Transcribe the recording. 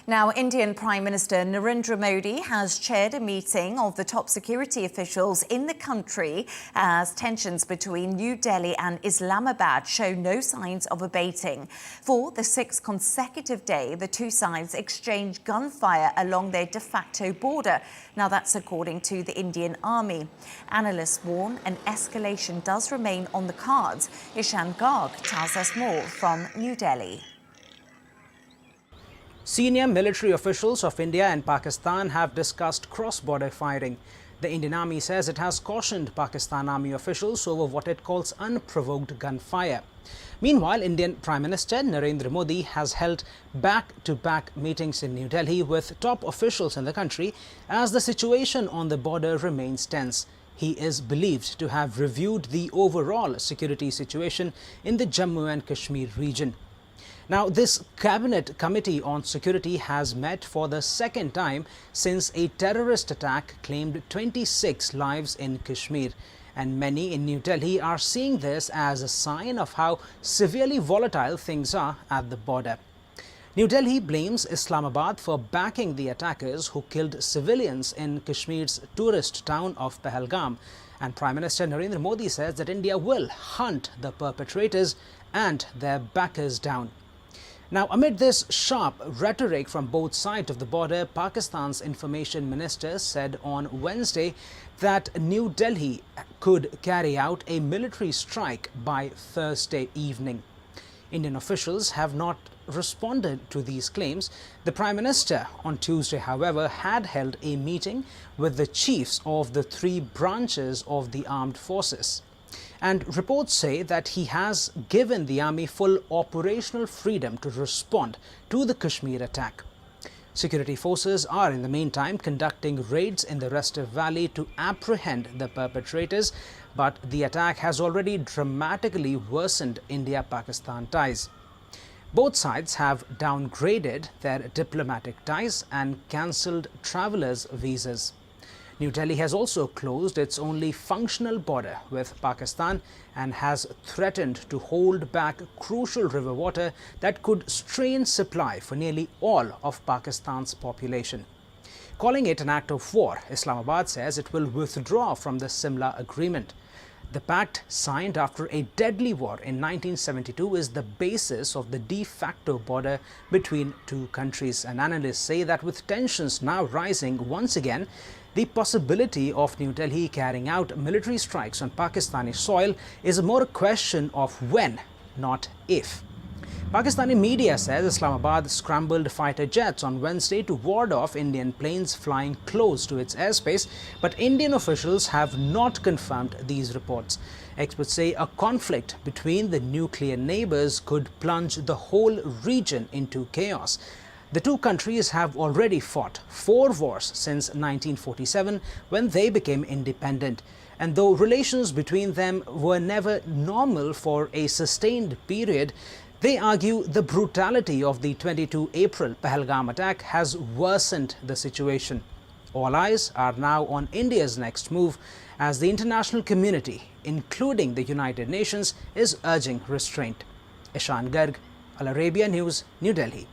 Now, Indian Prime Minister Narendra Modi has chaired a meeting of the top security officials in the country as tensions between New Delhi and Islamabad show no signs of abating. For the sixth consecutive day, the two sides exchanged gunfire along their de facto border. Now, that's according to the Indian Army. Analysts warn an escalation does remain on the cards. Ishan Garg tells us more from New Delhi. Senior military officials of India and Pakistan have discussed cross-border firing. The Indian Army says it has cautioned Pakistan Army officials over what it calls unprovoked gunfire. Meanwhile, Indian Prime Minister Narendra Modi has held back-to-back meetings in New Delhi with top officials in the country as the situation on the border remains tense. He is believed to have reviewed the overall security situation in the Jammu and Kashmir region. Now, this Cabinet Committee on Security has met for the second time since a terrorist attack claimed 26 lives in Kashmir. And many in New Delhi are seeing this as a sign of how severely volatile things are at the border. New Delhi blames Islamabad for backing the attackers who killed civilians in Kashmir's tourist town of Pahalgam. And Prime Minister Narendra Modi says that India will hunt the perpetrators and their backers down. Now, amid this sharp rhetoric from both sides of the border, Pakistan's information minister said on Wednesday that New Delhi could carry out a military strike by Thursday evening. Indian officials have not responded to these claims. The Prime Minister on Tuesday, however, had held a meeting with the chiefs of the three branches of the armed forces. And reports say that he has given the army full operational freedom to respond to the Kashmir attack. Security forces are in the meantime conducting raids in the Restive Valley to apprehend the perpetrators, but the attack has already dramatically worsened India-Pakistan ties. Both sides have downgraded their diplomatic ties and cancelled travelers' visas. New Delhi has also closed its only functional border with Pakistan and has threatened to hold back crucial river water that could strain supply for nearly all of Pakistan's population. Calling it an act of war, Islamabad says it will withdraw from the Simla Agreement. The pact, signed after a deadly war in 1972, is the basis of the de facto border between two countries. And analysts say that with tensions now rising once again, the possibility of New Delhi carrying out military strikes on Pakistani soil is more a question of when, not if. Pakistani media says Islamabad scrambled fighter jets on Wednesday to ward off Indian planes flying close to its airspace, but Indian officials have not confirmed these reports. Experts say a conflict between the nuclear neighbors could plunge the whole region into chaos. The two countries have already fought 4 wars since 1947 when they became independent. And though relations between them were never normal for a sustained period, they argue the brutality of the 22 April Pahalgam attack has worsened the situation. All eyes are now on India's next move as the international community, including the United Nations, is urging restraint. Ishan Garg, Al Arabia News, New Delhi.